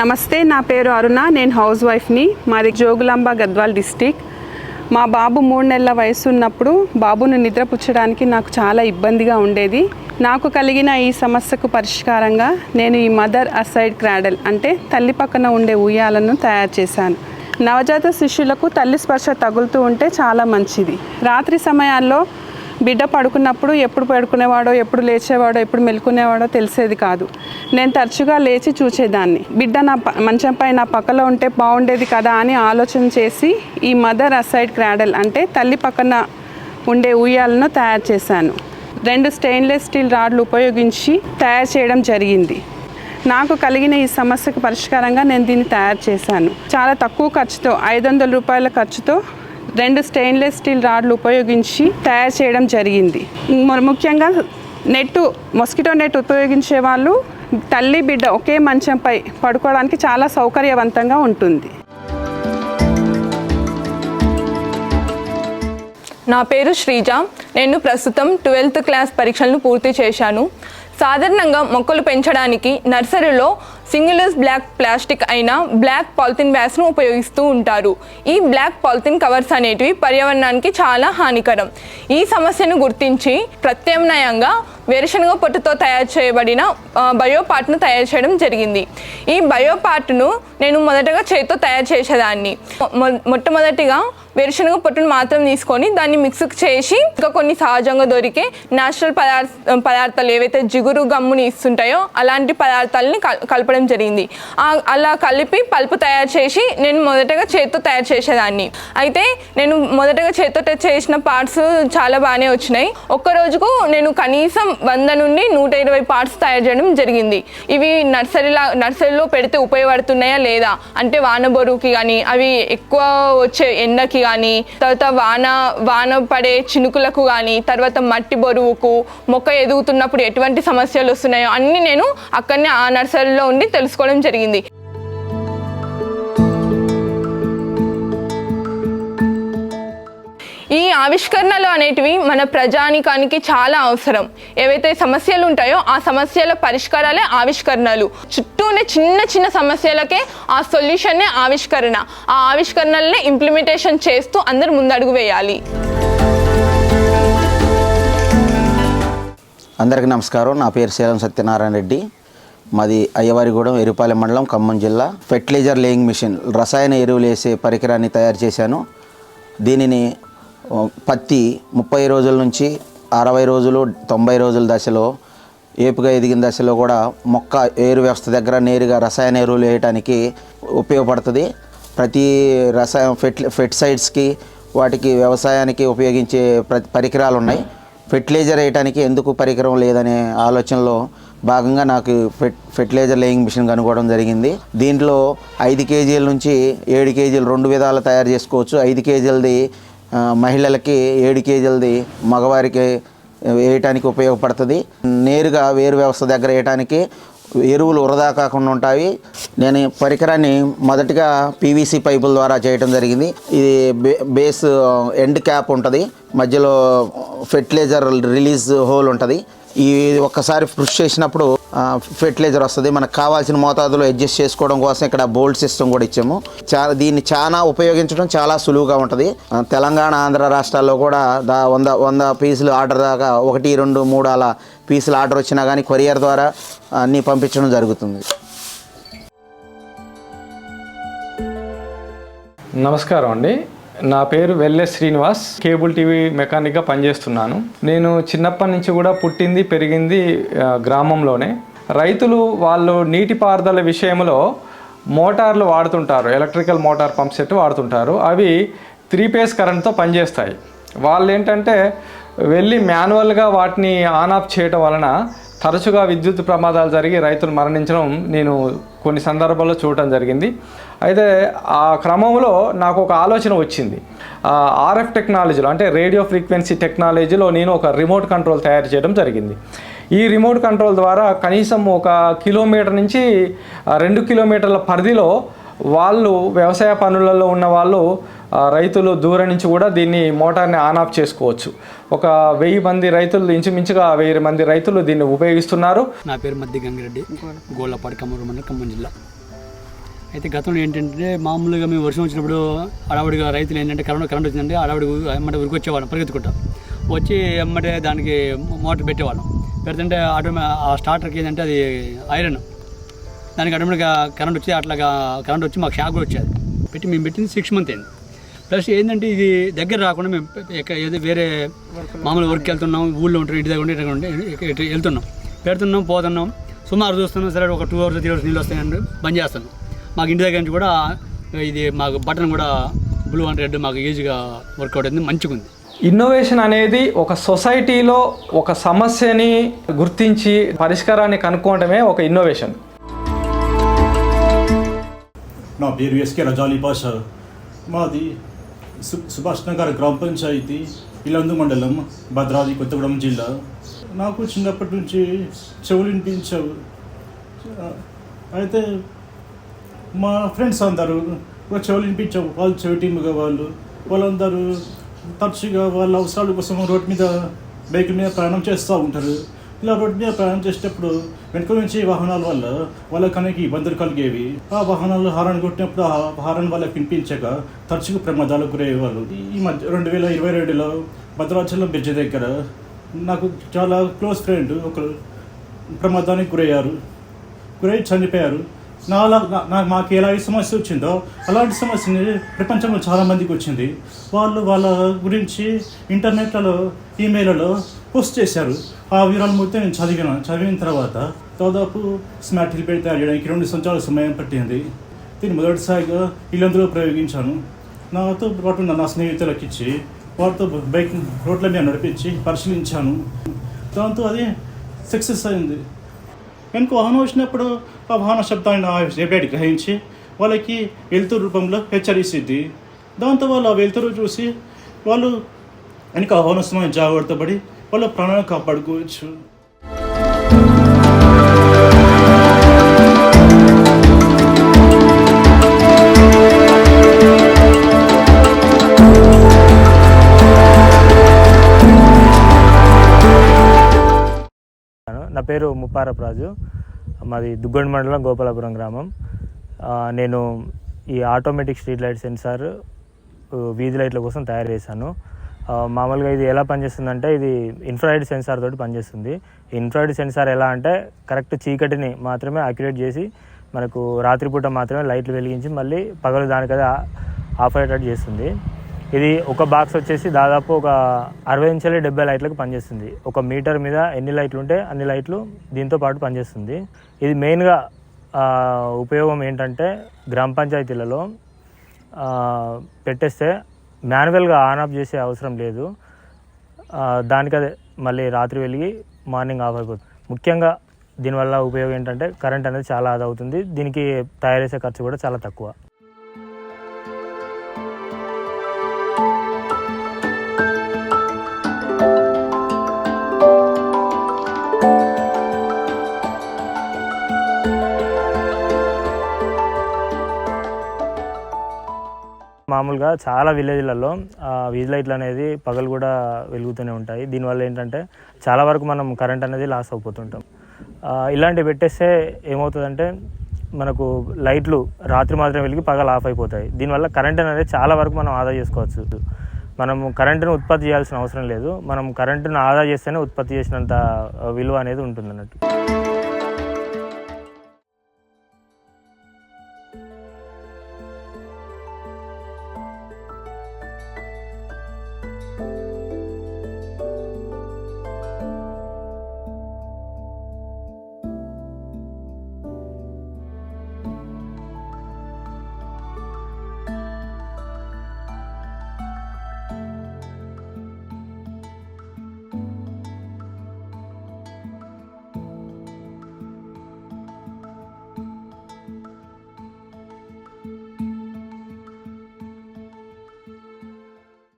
నమస్తే, నా పేరు అరుణ. నేను హౌస్ వైఫ్ని. మాది జోగులాంబ గద్వాల్ డిస్టిక్. మా బాబు 3 నెలల వయసు ఉన్నప్పుడు బాబును నిద్రపుచ్చడానికి నాకు చాలా ఇబ్బందిగా ఉండేది. నాకు కలిగిన ఈ సమస్యకు పరిష్కారంగా నేను ఈ మదర్ అసైడ్ క్రాడల్ అంటే తల్లి పక్కన ఉండే ఉయ్యాలను తయారు చేశాను. నవజాత శిశువులకు తల్లి స్పర్శ తగులుతూ ఉంటే చాలా మంచిది. రాత్రి సమయాల్లో బిడ్డ పడుకున్నప్పుడు ఎప్పుడు పడుకునేవాడో, ఎప్పుడు లేచేవాడో, ఎప్పుడు మెలుకునేవాడో తెలిసేది కాదు. నేను తరచుగా లేచి చూసేదాన్ని. బిడ్డ నా మంచంపై నా పక్కలో ఉంటే బాగుండేది కదా అని ఆలోచన చేసి ఈ మదర్ అసైడ్ క్రాడల్ అంటే తల్లి పక్కన ఉండే ఉయ్యాలను తయారు చేశాను. 2 స్టెయిన్లెస్ స్టీల్ రాడ్లు ఉపయోగించి తయారు చేయడం జరిగింది. నాకు కలిగిన ఈ సమస్యకు పరిష్కారంగా నేను దీన్ని తయారు చేశాను. చాలా తక్కువ ఖర్చుతో, 500 రూపాయల ఖర్చుతో 2 స్టెయిన్లెస్ స్టీల్ రాడ్లు ఉపయోగించి తయారు చేయడం జరిగింది. ముఖ్యంగా మస్కిటో నెట్ ఉపయోగించే వాళ్ళు తల్లి బిడ్డ ఒకే మంచంపై పడుకోవడానికి చాలా సౌకర్యవంతంగా ఉంటుంది. నా పేరు శ్రీజ. నేను ప్రస్తుతం 12th క్లాస్ పరీక్షలను పూర్తి చేశాను. సాధారణంగా మొక్కలు పెంచడానికి నర్సరీలో సింగిల్ యూజ్ బ్లాక్ ప్లాస్టిక్ అయిన బ్లాక్ పాలిథిన్ బ్యాగ్స్ను ఉపయోగిస్తూ ఉంటారు. ఈ బ్లాక్ పాలిథిన్ కవర్స్ అనేటివి పర్యావరణానికి చాలా హానికరం. ఈ సమస్యను గుర్తించి ప్రత్యామ్నాయంగా వేరుశనగ పొట్టుతో తయారు చేయబడిన బయోపార్ట్ను తయారు చేయడం జరిగింది. ఈ బయోపార్ట్ను నేను మొదటగా చేతితో తయారు చేసేదాన్ని. మొట్టమొదటిగా వేరుశనగ పొట్టును మాత్రం తీసుకొని దాన్ని మిక్స్ చేసి ఇంకా కొన్ని సహజంగా దొరికే న్యాచురల్ పదార్థాలు ఏవైతే జిగురు గమ్ముని ఇస్తుంటాయో అలాంటి పదార్థాలని కలపడం జరిగింది. అలా కలిపి పల్పు తయారు చేసి నేను మొదటగా చేతితో తయారు చేసేదాన్ని. అయితే నేను మొదటగా చేతితో చేసిన పార్ట్స్ చాలా బాగానే వచ్చినాయి. ఒక్క రోజుకు నేను కనీసం 100 నుండి 120 పార్ట్స్ తయారు చేయడం జరిగింది. ఇవి నర్సరీలో పెడితే ఉపయోగపడుతున్నాయా లేదా అంటే వాన బరువుకి కానీ, అవి ఎక్కువ వచ్చే ఎండకి కానీ, తర్వాత వాన పడే చినుకులకు కానీ, తర్వాత మట్టి బరువుకు, మొక్క ఎదుగుతున్నప్పుడు ఎటువంటి సమస్యలు వస్తున్నాయో అన్నీ నేను అక్కడనే ఆ నర్సరీలో ఉండి తెలుసుకోవడం జరిగింది. ఈ ఆవిష్కరణలు అనేటివి మన ప్రజానికానికి చాలా అవసరం. ఏవైతే సమస్యలు ఉంటాయో ఆ సమస్యల పరిష్కారాలే ఆవిష్కరణలు. చుట్టూనే చిన్న చిన్న సమస్యలకే ఆ సొల్యూషన్నే ఆవిష్కరణ. ఆ ఆవిష్కరణలనే ఇంప్లిమెంటేషన్ చేస్తూ అందరూ ముందడుగు వేయాలి. అందరికీ నమస్కారం. నా పేరు శీలం సత్యనారాయణ రెడ్డి. మాది అయ్యవారిగూడెం, ఎరుపాలెం మండలం, ఖమ్మం జిల్లా. ఫెర్టిలైజర్ లేయింగ్ మిషన్, రసాయన ఎరువులు వేసే పరికరాన్ని తయారు చేశాను. దీనిని పత్తి 30 రోజుల నుంచి 60 రోజులు, 90 రోజుల దశలో, ఏపుగా ఎదిగిన దశలో కూడా మొక్క ఏరు వ్యవస్థ దగ్గర నేరుగా రసాయన ఎరువులు వేయడానికి ఉపయోగపడుతుంది. ప్రతి ఫెర్టిసైడ్స్కి వాటికి వ్యవసాయానికి ఉపయోగించే పరికరాలు ఉన్నాయి. ఫెర్టిలైజర్ వేయడానికి ఎందుకు పరికరం లేదనే ఆలోచనలో భాగంగా నాకు ఫెర్టిలైజర్ లేయింగ్ మిషన్ కనుక్కోవడం జరిగింది. దీంట్లో 5 కేజీల నుంచి 7 కేజీలు 2 విధాలు తయారు చేసుకోవచ్చు. 5 కేజీలది మహిళలకి, 7 కేజీలది మగవారికి వేయటానికి ఉపయోగపడుతుంది. నేరుగా వేరు వ్యవస్థ దగ్గర వేయటానికి ఎరువులు వృధా కాకుండా ఉంటాయి. నేను పరికరాన్ని మొదటిగా పీవీసీ పైపుల ద్వారా చేయడం జరిగింది. ఇది బేస్ ఎండ్ క్యాప్ ఉంటుంది, మధ్యలో ఫెర్టిలైజర్ రిలీజ్ హోల్ ఉంటుంది. ఈ ఒక్కసారి పుష్ చేసినప్పుడు ఫెర్టిలైజర్ వస్తుంది. మనకు కావాల్సిన మోతాదులో అడ్జస్ట్ చేసుకోవడం కోసం ఇక్కడ బోల్ట్ సిస్టమ్ కూడా ఇచ్చాము. దీన్ని చాలా ఉపయోగించడం చాలా సులువుగా ఉంటుంది. తెలంగాణ, ఆంధ్ర రాష్ట్రాల్లో కూడా 100 పీసులు ఆర్డర్ దాకా 1, 2, 3 అలా పీసులు ఆర్డర్ వచ్చినా కానీ కొరియర్ ద్వారా అన్నీ పంపించడం జరుగుతుంది. నమస్కారం అండి. నా పేరు వెల్లె శ్రీనివాస్. కేబుల్ టీవీ మెకానిక్గా పనిచేస్తున్నాను. నేను చిన్నప్పటి నుంచి కూడా పుట్టింది పెరిగింది గ్రామంలోనే. రైతులు వాళ్ళు నీటిపారుదల విషయంలో మోటార్లు వాడుతుంటారు, ఎలక్ట్రికల్ మోటార్ పంప్ సెట్ వాడుతుంటారు. అవి 3 ఫేజ్ కరెంట్తో పనిచేస్తాయి. వాళ్ళు ఏంటంటే వెళ్ళి మాన్యువల్గా వాటిని ఆన్ ఆఫ్ చేయడం వలన తరచుగా విద్యుత్ ప్రమాదాలు జరిగి రైతులు మరణించడం నేను కొన్ని సందర్భాల్లో చూడటం జరిగింది. అయితే ఆ క్రమంలో నాకు ఒక ఆలోచన వచ్చింది. ఆర్ఎఫ్ టెక్నాలజీలో అంటే రేడియో ఫ్రీక్వెన్సీ టెక్నాలజీలో నేను ఒక రిమోట్ కంట్రోల్ తయారు చేయడం జరిగింది. ఈ రిమోట్ కంట్రోల్ ద్వారా కనీసం 1 కిలోమీటర్ నుంచి 2 కిలోమీటర్ల పరిధిలో వాళ్ళు వ్యవసాయ పనులలో ఉన్న వాళ్ళు రైతులు దూరం నుంచి కూడా దీన్ని మోటార్ని ఆన్ ఆఫ్ చేసుకోవచ్చు. ఒక 1000 మంది రైతులు, ఇంచుమించుగా 1000 మంది రైతులు దీన్ని ఉపయోగిస్తున్నారు. నా పేరు మద్ది గంగిరెడ్డి, గోళ్ళపాడి, ఖమ్మం మండలం, ఖమ్మం జిల్లా. అయితే గతంలో ఏంటంటే మామూలుగా మేము వర్షం వచ్చినప్పుడు అడవుడిగా రైతులు ఏంటంటే కరెంట్ వచ్చిందంటే అడవుడి ఎమ్మటే ఉరికొచ్చేవాళ్ళం పరిగెత్తుకుంటాం వచ్చి ఎమ్మటే దానికి మోటార్ పెట్టేవాళ్ళం పెడుతుంటే ఆ స్టార్టర్కి ఏంటంటే అది ఐరన్ దానికి ఆటోమేటిక్గా కరెంట్ వచ్చి అట్లాగా కరెంట్ వచ్చి మాకు షాక్ కూడా వచ్చేది పెట్టి మేము పెట్టింది 6 months అయింది. ప్లస్ ఏంటంటే ఇది దగ్గర రాకుండా మేము ఏదో వేరే మామూలు వర్క్కి వెళ్తున్నాం, ఊళ్ళో ఉంటాం, ఇంటి దగ్గర ఉండి ఇటు వెళ్తున్నాం, పెడుతున్నాం, పోతున్నాం, సుమారు చూస్తున్నాం, సరే ఒక 2 hours 3 hours నీళ్ళు వస్తాయండి బంద్ చేస్తున్నాం. మాకు ఇంటి దగ్గర నుంచి కూడా ఇది మాకు బటన్ కూడా బ్లూ అండ్ రెడ్ మాకు ఈజీగా వర్కౌట్ అయింది, మంచిగా ఉంది. ఇన్నోవేషన్ అనేది ఒక సొసైటీలో ఒక సమస్యని గుర్తించి పరిష్కారాన్ని కనుక్కోవడమే ఒక ఇన్నోవేషన్. నా పేరు ఎస్కే రజాలి పాషా. మాది సుభాష్ నగర్ గ్రామ పంచాయతీ, ఇలందు మండలం, భద్రాద్రి కొత్తగూడెం జిల్లా. నాకు చిన్నప్పటి నుంచి చెవులు వినిపించవు. అయితే మా ఫ్రెండ్స్ అందరూ చెవులు వినిపించవు, వాళ్ళు చెవిటిముగా వాళ్ళందరూ తరచుగా వాళ్ళ అవసరాల కోసం రోడ్డు మీద బైక్ మీద ప్రయాణం చేస్తూ ఉంటారు. ఇలా రోడ్డు మీద ప్రయాణం చేసేటప్పుడు వెనుక నుంచి వాహనాల వల్ల వాళ్ళకి అనేక ఇబ్బందులు కలిగేవి. ఆ వాహనాలు హారన్ కొట్టినప్పుడు ఆ హారన్ వాళ్ళకి వినిపించక తరచుగా ప్రమాదాలకు గురయ్యేవాళ్ళు. ఈ మధ్య 2022లో భద్రాచలం బ్రిడ్జ్ దగ్గర నాకు చాలా క్లోజ్ ఫ్రెండ్ ఒకరు ప్రమాదానికి గురై చనిపోయారు. మాకు ఎలాంటి సమస్య వచ్చిందో అలాంటి సమస్యని ప్రపంచంలో చాలామందికి వచ్చింది. వాళ్ళు వాళ్ళ గురించి ఇంటర్నెట్లలో, ఈమెయిల్లో పోస్ట్ చేశారు. ఆ వివరాలు మొత్తం నేను చదివిన తర్వాత దాదాపు స్మార్ట్ హెల్మెట్ తయారు చేయడానికి 2 సంవత్సరాల సమయం పట్టింది. దీన్ని మొదటిసారిగా ఇల్లందులో ప్రయోగించాను. నాతో పాటు నా స్నేహితులకు ఇచ్చి వారితో బైక్ రోడ్ల మీద నడిపించి పరిశీలించాను. దాంతో అది సక్సెస్ అయింది. వెనుక వాహనం వచ్చినప్పుడు ఆ వాహన శబ్దాన్ని నా ఏబిఐడి గ్రహించి వాళ్ళకి వెలుతురు రూపంలో హెచ్చరిస్తుంది. దాంతో వాళ్ళు ఆ వెలుతురు చూసి వాళ్ళు వెనుక వాహన సమయం జాగ్రత్త పడి వాళ్ళ ప్రాణాలను కాపాడుకోవచ్చు. నా పేరు ముప్పారపు రాజు, మాది దుగ్గొండ మండలం, గోపాలపురం గ్రామం. నేను ఈ ఆటోమేటిక్ స్ట్రీట్ లైట్ సెన్సార్ వీధి లైట్ల కోసం తయారు చేశాను. మామూలుగా ఇది ఎలా పనిచేస్తుందంటే ఇది ఇన్ఫ్రారెడ్ సెన్సార్ తోటి పనిచేస్తుంది. ఇన్ఫ్రారెడ్ సెన్సార్ ఎలా అంటే కరెక్ట్ చీకటిని మాత్రమే అక్యురేట్ చేసి మనకు రాత్రిపూట మాత్రమే లైట్లు వెలిగించి మళ్ళీ పగలు దానికదే ఆఫ్ అయ్యేటట్టు చేస్తుంది. ఇది ఒక బాక్స్ వచ్చేసి దాదాపు ఒక 60 నుంచి 70 లైట్లకు పనిచేస్తుంది. 1 మీటర్ మీద ఎన్ని లైట్లు ఉంటే అన్ని లైట్లు దీంతో పాటు పనిచేస్తుంది. ఇది మెయిన్గా ఉపయోగం ఏంటంటే గ్రామ పంచాయతీలలో పెట్టేస్తే మాన్యువల్గా ఆన్ ఆఫ్ చేసే అవసరం లేదు. దానికదే మళ్ళీ రాత్రి వెలిగి మార్నింగ్ ఆఫ్ అయిపోతుంది. ముఖ్యంగా దీనివల్ల ఉపయోగం ఏంటంటే కరెంట్ అనేది చాలా ఆదా అవుతుంది. దీనికి తయారు చేసే ఖర్చు కూడా చాలా తక్కువ. మామూలుగా చాలా విలేజ్లలో వీధి లైట్లు అనేది పగలు కూడా వెలుగుతూనే ఉంటాయి. దీనివల్ల ఏంటంటే చాలా వరకు మనం కరెంట్ అనేది లాస్ అయిపోతుంటాం. ఇలాంటివి పెట్టేస్తే ఏమవుతుందంటే మనకు లైట్లు రాత్రి మాత్రమే వెలిగి పగలు ఆఫ్ అయిపోతాయి. దీనివల్ల కరెంట్ అనేది చాలా వరకు మనం ఆదా చేసుకోవచ్చు. మనము కరెంటును ఉత్పత్తి చేయాల్సిన అవసరం లేదు. మనం కరెంటును ఆదా చేస్తేనే ఉత్పత్తి చేసినంత విలువ అనేది ఉంటుంది అన్నట్టు.